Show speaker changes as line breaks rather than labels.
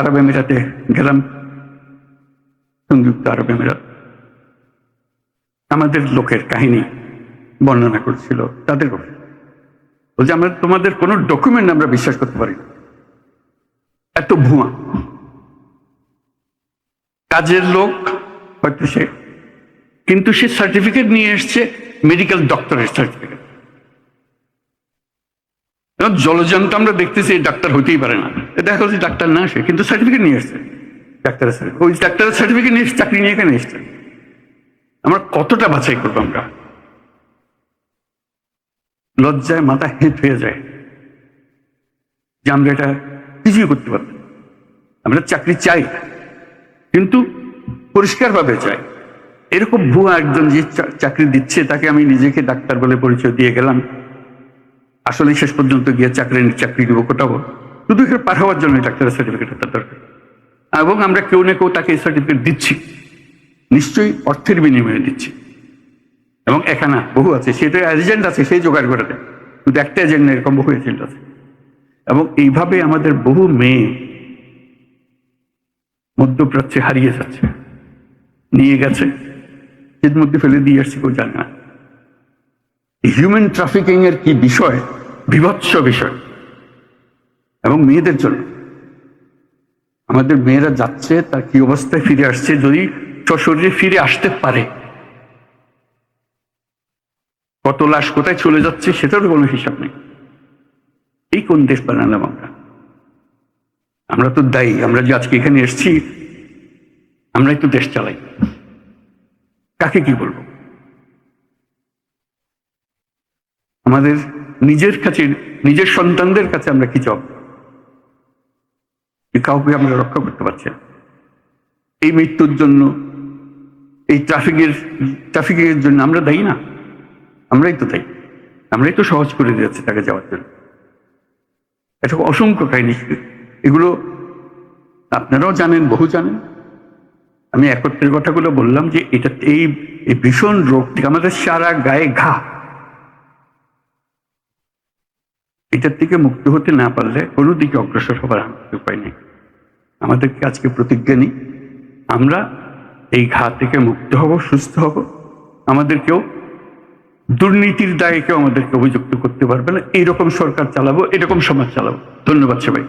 আরব আমিরাতে গেলাম, সংযুক্ত আরব আমিরাত। আমাদের লোকের কাহিনী বর্ণনা করছিল তাদের কথা, বলছে আমরা তোমাদের কোনো ডকুমেন্ট আমরা বিশ্বাস করতে পারি না, এত ভুয়া। কাজের লোক হয়তো সে, কিন্তু সে সার্টিফিকেট নিয়ে এসছে মেডিকেল ডক্টরের সার্টিফিকেট। জলজান্ত আমরা দেখতেছি ডাক্তার হতেই পারে না, দেখা যাচ্ছে ডাক্তার না, সে কিন্তু সার্টিফিকেট নিয়ে এসছে ডাক্তারের সার্টিফিকেট। ওই ডাক্তারের সার্টিফিকেট নিয়ে চাকরি নিয়ে এখানে এসছে। আমরা কতটা বাছাই করবো? আমরা লজ্জায় মাথা হেঁট হয়ে যায় যে আমরা এটা কিছুই করতে পারতাম। আমরা চাকরি চাই, কিন্তু পরিষ্কারভাবে চাই। এরকম ভুয়া একজন যে চাকরি দিচ্ছে তাকে আমি নিজেকে ডাক্তার বলে পরিচয় দিয়ে গেলাম, আসলে শেষ পর্যন্ত গিয়ে চাকরি দিব কোটাবো শুধু এখানে পার হওয়ার জন্য ডাক্তারের সার্টিফিকেট তার দরকার। এবং আমরা কেউ না কেউ তাকে এই সার্টিফিকেট দিচ্ছি, নিশ্চয়ই অর্থের বিনিময়ে দিচ্ছি। এবং এখানে বহু আছে, সেটা এজেন্ট আছে, সেই জোগাড় করে দেয়, শুধু একটা এজেন্ট না, এরকম বহু এজেন্ট আছে। এবং এইভাবে আমাদের বহু মেয়ে মধ্যপ্রাচ্যে হারিয়ে যাচ্ছে, নিয়ে গেছে, এর মধ্যে ফেলে দিয়ে আসছে, কেউ জানে না। হিউম্যান ট্রাফিকিং এর কি বিষয়, বিভৎস বিষয়। এবং মেয়েদের জন্য আমাদের মেয়েরা যাচ্ছে, তার কি অবস্থায় ফিরে আসছে, যদি সশরীরে ফিরে আসতে পারে, কত লাশ কোথায় চলে যাচ্ছে সেটারও কোনো হিসাব নেই। এই কোন দেশ বানালাম আমরা? আমরা তো দায়ী, আমরা যে আজকে এখানে এসেছি আমরাই তো দেশ চালাই। কাকে কি বলবো? আমাদের নিজের কাছে, নিজের সন্তানদের কাছে আমরা কি চাও? কাউকে আমরা রক্ষা করতে পারছি না। এই মৃত্যুর জন্য, এই ট্রাফিকিং এর জন্য আমরা দায়ী না? আমরাই তো দায়ী, আমরাই তো সহজ করে দিয়েছি তাকে যাওয়ার জন্য। এটা অসংখ্য কাহিনী, এগুলো আপনারাও জানেন, বহু জানেন। আমি একত্রের কথাগুলো বললাম যে এটা, এই ভীষণ রোগ থেকে আমাদের সারা গায়ে ঘা, এটার থেকে মুক্ত হতে না পারলে কোনো দিকে অগ্রসর হবার উপায় নেই। আমাদেরকে আজকে প্রতিজ্ঞা নিই, আমরা এই ঘা থেকে মুক্ত হব, সুস্থ হব। আমাদের কেউ দুর্নীতির দায়ে কেউ আমাদেরকে অভিযুক্ত করতে পারবে না। এইরকম সরকার চালাবো, এরকম সমাজ চালাবো। ধন্যবাদ সবাই।